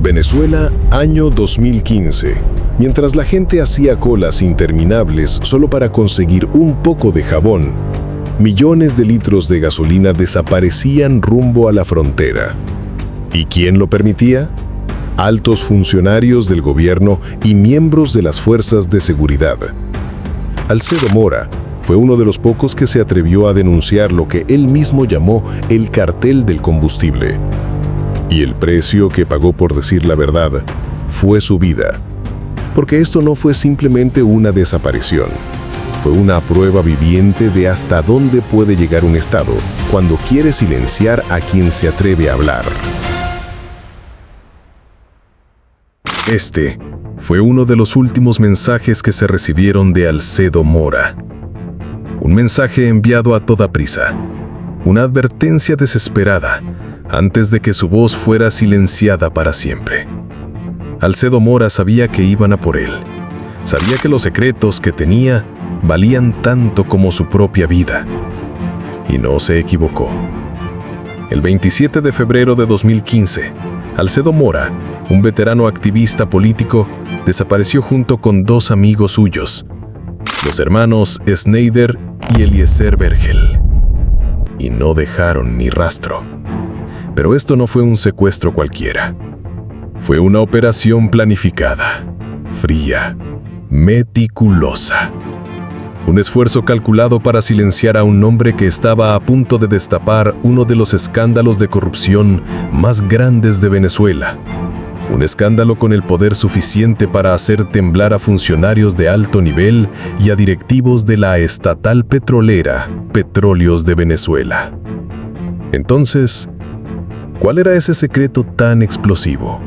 Venezuela, año 2015. Mientras la gente hacía colas interminables solo para conseguir un poco de jabón, millones de litros de gasolina desaparecían rumbo a la frontera. ¿Y quién lo permitía? Altos funcionarios del gobierno y miembros de las fuerzas de seguridad. Alcedo Mora fue uno de los pocos que se atrevió a denunciar lo que él mismo llamó el cartel del combustible. Y el precio que pagó por decir la verdad fue su vida. Porque esto no fue simplemente una desaparición. Fue una prueba viviente de hasta dónde puede llegar un Estado cuando quiere silenciar a quien se atreve a hablar. Este fue uno de los últimos mensajes que se recibieron de Alcedo Mora. Un mensaje enviado a toda prisa. Una advertencia desesperada antes de que su voz fuera silenciada para siempre. Alcedo Mora sabía que iban a por él. Sabía que los secretos que tenía valían tanto como su propia vida. Y no se equivocó. El 27 de febrero de 2015, Alcedo Mora, un veterano activista político, desapareció junto con dos amigos suyos, los hermanos Snyder y Eliezer Vergel. Y no dejaron ni rastro. Pero esto no fue un secuestro cualquiera. Fue una operación planificada, fría, meticulosa. Un esfuerzo calculado para silenciar a un hombre que estaba a punto de destapar uno de los escándalos de corrupción más grandes de Venezuela. Un escándalo con el poder suficiente para hacer temblar a funcionarios de alto nivel y a directivos de la estatal petrolera Petróleos de Venezuela. Entonces, ¿cuál era ese secreto tan explosivo?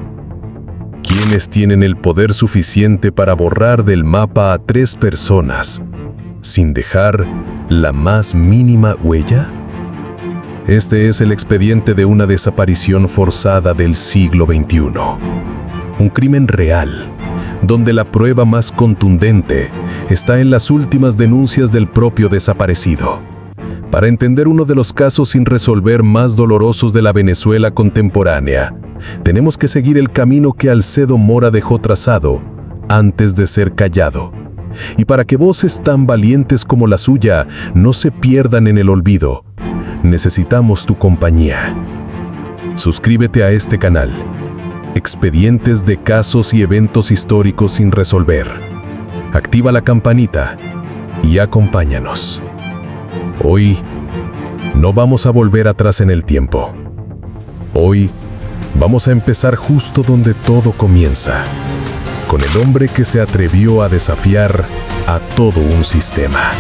¿Quiénes tienen el poder suficiente para borrar del mapa a 3 personas sin dejar la más mínima huella? Este es el expediente de una desaparición forzada del siglo XXI. Un crimen real, donde la prueba más contundente está en las últimas denuncias del propio desaparecido. Para entender uno de los casos sin resolver más dolorosos de la Venezuela contemporánea, tenemos que seguir el camino que Alcedo Mora dejó trazado antes de ser callado. Y para que voces tan valientes como la suya no se pierdan en el olvido, necesitamos tu compañía. Suscríbete a este canal. Expedientes de casos y eventos históricos sin resolver. Activa la campanita y acompáñanos. Hoy no vamos a volver atrás en el tiempo. Hoy vamos a empezar justo donde todo comienza, con el hombre que se atrevió a desafiar a todo un sistema.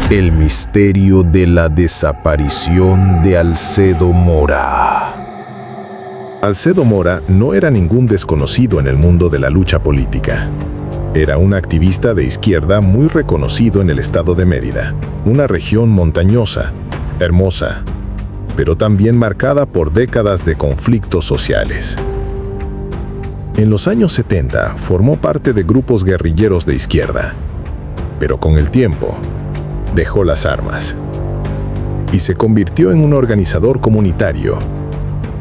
El misterio de la desaparición de Alcedo Mora. Alcedo Mora no era ningún desconocido en el mundo de la lucha política. Era un activista de izquierda muy reconocido en el estado de Mérida, una región montañosa, hermosa, pero también marcada por décadas de conflictos sociales. En los años 70 formó parte de grupos guerrilleros de izquierda, pero con el tiempo dejó las armas y se convirtió en un organizador comunitario,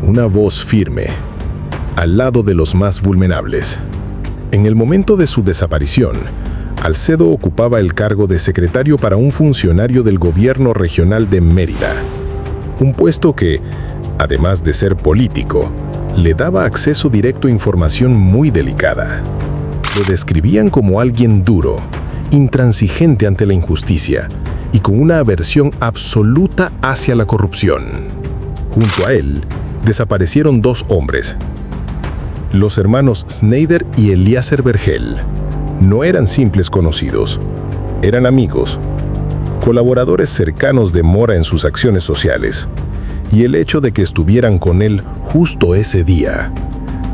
una voz firme, al lado de los más vulnerables. En el momento de su desaparición, Alcedo ocupaba el cargo de secretario para un funcionario del gobierno regional de Mérida, un puesto que, además de ser político, le daba acceso directo a información muy delicada. Lo describían como alguien duro, intransigente ante la injusticia y con una aversión absoluta hacia la corrupción. Junto a él, desaparecieron 2 hombres, los hermanos Snyder y Eliezer Vergel. No eran simples conocidos, eran amigos, colaboradores cercanos de Mora en sus acciones sociales, y el hecho de que estuvieran con él justo ese día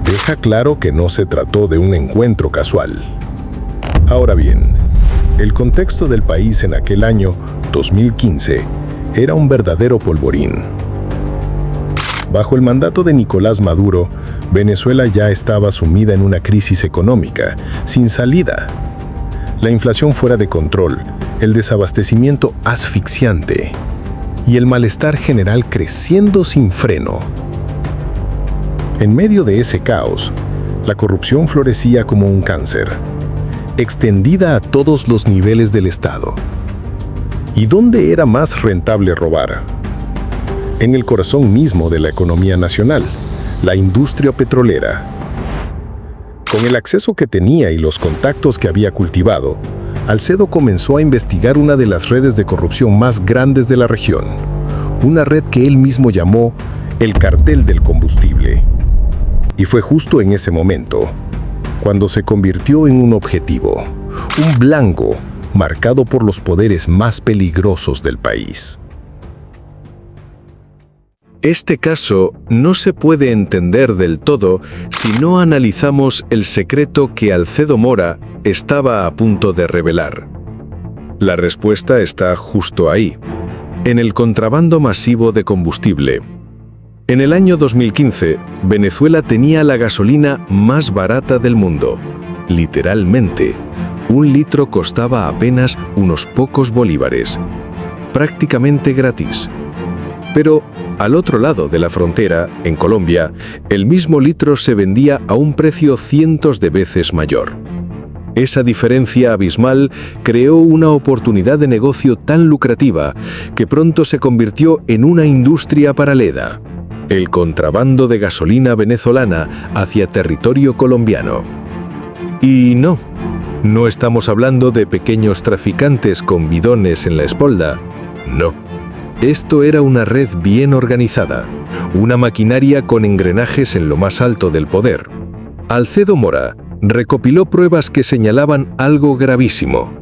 deja claro que no se trató de un encuentro casual. Ahora bien, el contexto del país en aquel año, 2015, era un verdadero polvorín. Bajo el mandato de Nicolás Maduro, Venezuela ya estaba sumida en una crisis económica, sin salida. la inflación fuera de control, el desabastecimiento asfixiante y el malestar general creciendo sin freno. En medio de ese caos, la corrupción florecía como un cáncer, extendida a todos los niveles del Estado. ¿Y dónde era más rentable robar? En el corazón mismo de la economía nacional, la industria petrolera. Con el acceso que tenía y los contactos que había cultivado, Alcedo comenzó a investigar una de las redes de corrupción más grandes de la región, una red que él mismo llamó el cartel del combustible. Y fue justo en ese momento cuando se convirtió en un objetivo, un blanco marcado por los poderes más peligrosos del país. Este caso no se puede entender del todo si no analizamos el secreto que Alcedo Mora estaba a punto de revelar. La respuesta está justo ahí, en el contrabando masivo de combustible. En el año 2015, Venezuela tenía la gasolina más barata del mundo. Literalmente, un litro costaba apenas unos pocos bolívares, prácticamente gratis. Pero al otro lado de la frontera, en Colombia, el mismo litro se vendía a un precio cientos de veces mayor. Esa diferencia abismal creó una oportunidad de negocio tan lucrativa que pronto se convirtió en una industria paralela: el contrabando de gasolina venezolana hacia territorio colombiano. Y no estamos hablando de pequeños traficantes con bidones en la espalda. No. Esto era una red bien organizada, una maquinaria con engranajes en lo más alto del poder. Alcedo Mora recopiló pruebas que señalaban algo gravísimo: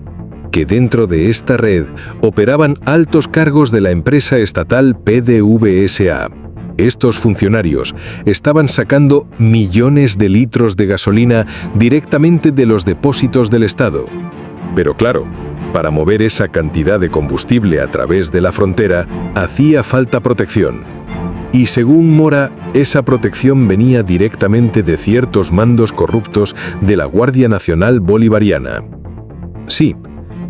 que dentro de esta red operaban altos cargos de la empresa estatal PDVSA. Estos funcionarios estaban sacando millones de litros de gasolina directamente de los depósitos del Estado. Pero claro, para mover esa cantidad de combustible a través de la frontera, hacía falta protección. Y según Mora, esa protección venía directamente de ciertos mandos corruptos de la Guardia Nacional Bolivariana. Sí,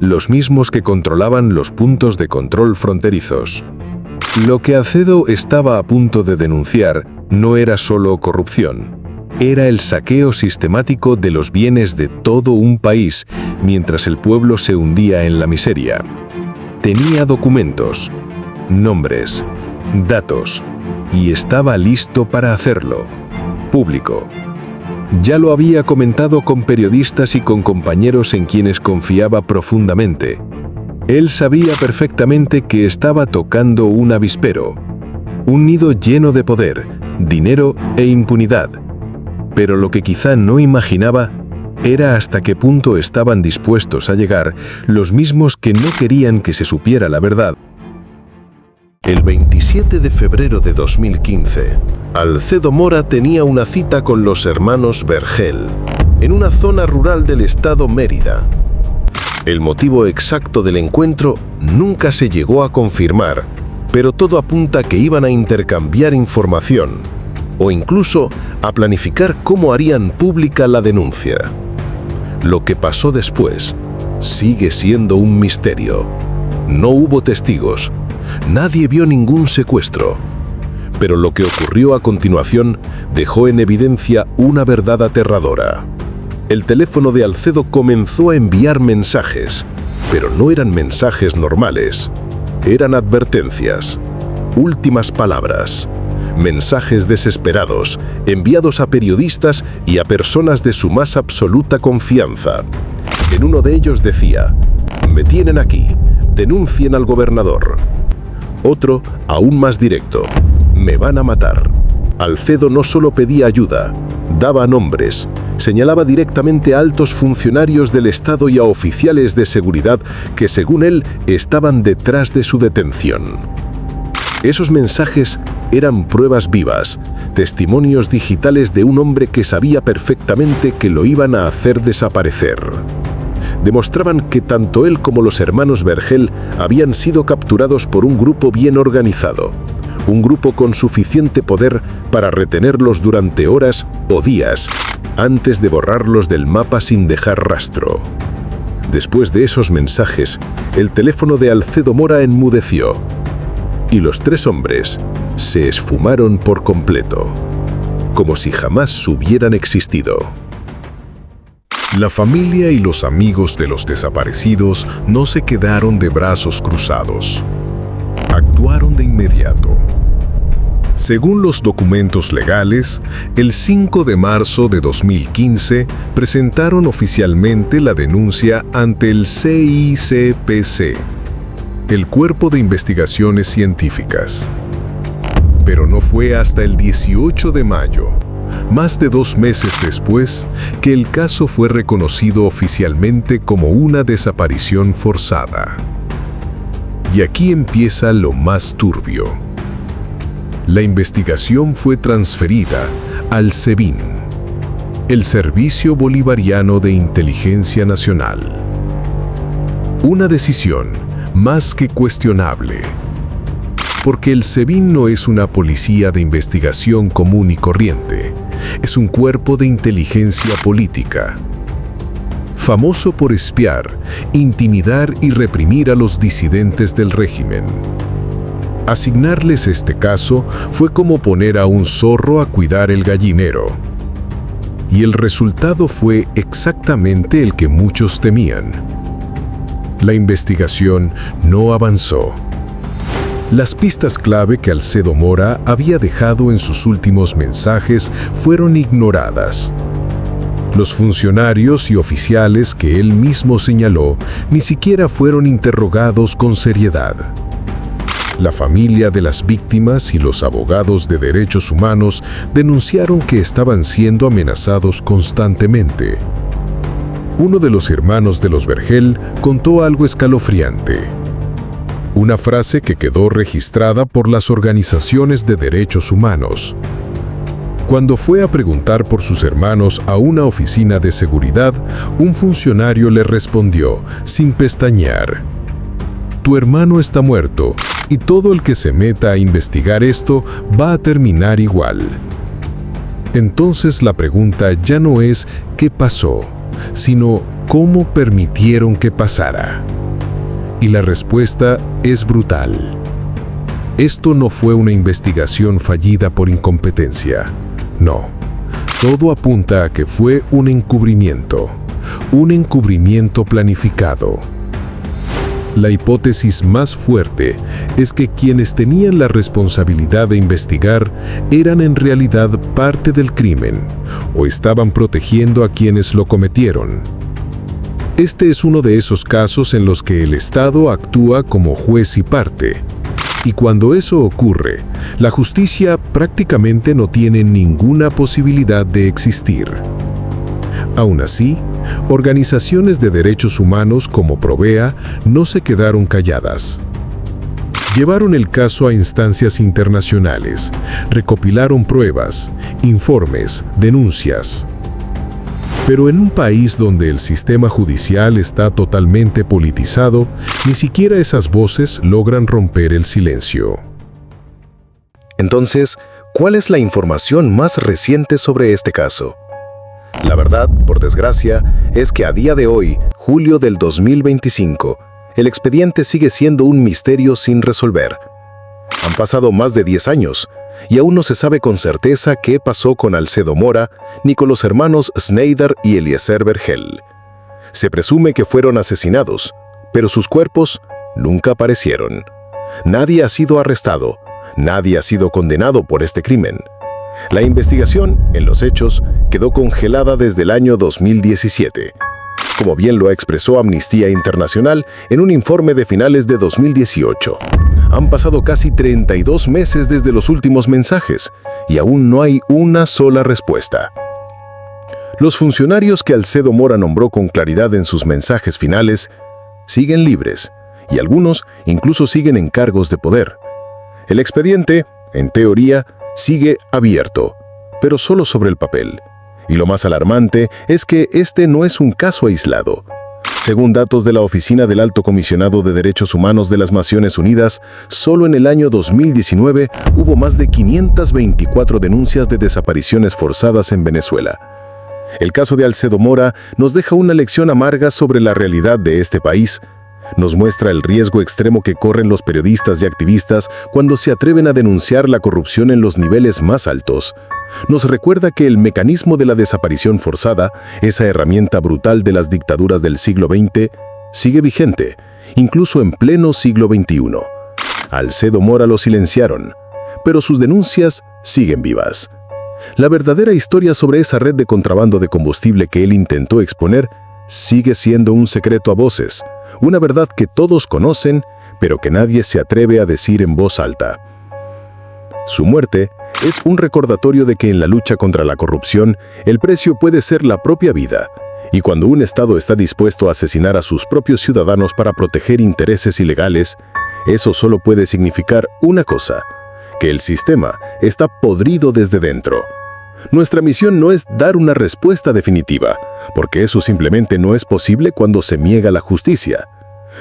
los mismos que controlaban los puntos de control fronterizos. Lo que Alcedo estaba a punto de denunciar no era solo corrupción. Era el saqueo sistemático de los bienes de todo un país mientras el pueblo se hundía en la miseria. Tenía documentos, nombres, datos, y estaba listo para hacerlo público. Ya lo había comentado con periodistas y con compañeros en quienes confiaba profundamente. Él sabía perfectamente que estaba tocando un avispero, un nido lleno de poder, dinero e impunidad. Pero lo que quizá no imaginaba era hasta qué punto estaban dispuestos a llegar los mismos que no querían que se supiera la verdad. El 27 de febrero de 2015, Alcedo Mora tenía una cita con los hermanos Vergel, en una zona rural del estado Mérida. El motivo exacto del encuentro nunca se llegó a confirmar, pero todo apunta a que iban a intercambiar información, o incluso a planificar cómo harían pública la denuncia. Lo que pasó después sigue siendo un misterio. No hubo testigos, nadie vio ningún secuestro, pero lo que ocurrió a continuación dejó en evidencia una verdad aterradora. El teléfono de Alcedo comenzó a enviar mensajes, pero no eran mensajes normales. Eran advertencias, últimas palabras, mensajes desesperados, enviados a periodistas y a personas de su más absoluta confianza. En uno de ellos decía: «Me tienen aquí, denuncien al gobernador». Otro, aún más directo: «Me van a matar». Alcedo no solo pedía ayuda, daba nombres, señalaba directamente a altos funcionarios del Estado y a oficiales de seguridad que, según él, estaban detrás de su detención. Esos mensajes eran pruebas vivas, testimonios digitales de un hombre que sabía perfectamente que lo iban a hacer desaparecer. Demostraban que tanto él como los hermanos Vergel habían sido capturados por un grupo bien organizado, un grupo con suficiente poder para retenerlos durante horas o días, antes de borrarlos del mapa sin dejar rastro. Después de esos mensajes, el teléfono de Alcedo Mora enmudeció y los tres hombres se esfumaron por completo, como si jamás hubieran existido. La familia y los amigos de los desaparecidos no se quedaron de brazos cruzados. Actuaron de inmediato. Según los documentos legales, el 5 de marzo de 2015 presentaron oficialmente la denuncia ante el CICPC, el Cuerpo de Investigaciones Científicas. Pero no fue hasta el 18 de mayo, más de 2 meses después, que el caso fue reconocido oficialmente como una desaparición forzada. Y aquí empieza lo más turbio. La investigación fue transferida al SEBIN, el Servicio Bolivariano de Inteligencia Nacional. Una decisión más que cuestionable, porque el SEBIN no es una policía de investigación común y corriente, es un cuerpo de inteligencia política, famoso por espiar, intimidar y reprimir a los disidentes del régimen. Asignarles este caso fue como poner a un zorro a cuidar el gallinero. Y el resultado fue exactamente el que muchos temían. La investigación no avanzó. Las pistas clave que Alcedo Mora había dejado en sus últimos mensajes fueron ignoradas. Los funcionarios y oficiales que él mismo señaló ni siquiera fueron interrogados con seriedad. La familia de las víctimas y los abogados de derechos humanos denunciaron que estaban siendo amenazados constantemente. Uno de los hermanos de los Vergel contó algo escalofriante. Una frase que quedó registrada por las organizaciones de derechos humanos. Cuando fue a preguntar por sus hermanos a una oficina de seguridad, un funcionario le respondió, sin pestañear: «Tu hermano está muerto, y todo el que se meta a investigar esto va a terminar igual». Entonces la pregunta ya no es ¿qué pasó?, sino ¿cómo permitieron que pasara? Y la respuesta es brutal. Esto no fue una investigación fallida por incompetencia. No. Todo apunta a que fue un encubrimiento planificado. La hipótesis más fuerte es que quienes tenían la responsabilidad de investigar eran en realidad parte del crimen o estaban protegiendo a quienes lo cometieron. Este es uno de esos casos en los que el Estado actúa como juez y parte. Y cuando eso ocurre, la justicia prácticamente no tiene ninguna posibilidad de existir. Aún así, organizaciones de derechos humanos como Provea no se quedaron calladas. Llevaron el caso a instancias internacionales, recopilaron pruebas, informes, denuncias. Pero en un país donde el sistema judicial está totalmente politizado, ni siquiera esas voces logran romper el silencio. Entonces, ¿cuál es la información más reciente sobre este caso? La verdad, por desgracia, es que a día de hoy, julio del 2025, el expediente sigue siendo un misterio sin resolver. Han pasado más de 10 años, y aún no se sabe con certeza qué pasó con Alcedo Mora ni con los hermanos Schneider y Eliezer Vergel. Se presume que fueron asesinados, pero sus cuerpos nunca aparecieron. Nadie ha sido arrestado, nadie ha sido condenado por este crimen. La investigación, en los hechos, quedó congelada desde el año 2017. Como bien lo expresó Amnistía Internacional en un informe de finales de 2018. Han pasado casi 32 meses desde los últimos mensajes y aún no hay una sola respuesta. Los funcionarios que Alcedo Mora nombró con claridad en sus mensajes finales siguen libres y algunos incluso siguen en cargos de poder. El expediente, en teoría, sigue abierto, pero solo sobre el papel. Y lo más alarmante es que este no es un caso aislado. Según datos de la Oficina del Alto Comisionado de Derechos Humanos de las Naciones Unidas, solo en el año 2019 hubo más de 524 denuncias de desapariciones forzadas en Venezuela. El caso de Alcedo Mora nos deja una lección amarga sobre la realidad de este país. Nos muestra el riesgo extremo que corren los periodistas y activistas cuando se atreven a denunciar la corrupción en los niveles más altos. Nos recuerda que el mecanismo de la desaparición forzada, esa herramienta brutal de las dictaduras del siglo XX, sigue vigente, incluso en pleno siglo XXI. Alcedo Mora lo silenciaron, pero sus denuncias siguen vivas. La verdadera historia sobre esa red de contrabando de combustible que él intentó exponer sigue siendo un secreto a voces, una verdad que todos conocen, pero que nadie se atreve a decir en voz alta. Su muerte es un recordatorio de que en la lucha contra la corrupción, el precio puede ser la propia vida, y cuando un Estado está dispuesto a asesinar a sus propios ciudadanos para proteger intereses ilegales, eso solo puede significar una cosa: que el sistema está podrido desde dentro. Nuestra misión no es dar una respuesta definitiva, porque eso simplemente no es posible cuando se niega la justicia.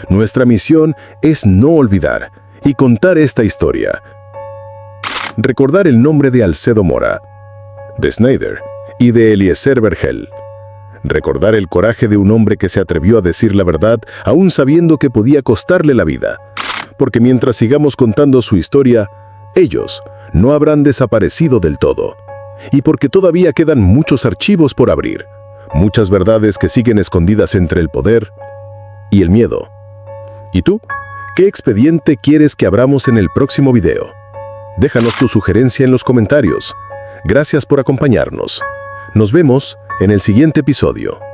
Nuestra misión es no olvidar y contar esta historia. Recordar el nombre de Alcedo Mora, de Snyder y de Eliezer Vergel. Recordar el coraje de un hombre que se atrevió a decir la verdad aún sabiendo que podía costarle la vida. Porque mientras sigamos contando su historia, ellos no habrán desaparecido del todo. Y porque todavía quedan muchos archivos por abrir, muchas verdades que siguen escondidas entre el poder y el miedo. ¿Y tú? ¿Qué expediente quieres que abramos en el próximo video? Déjanos tu sugerencia en los comentarios. Gracias por acompañarnos. Nos vemos en el siguiente episodio.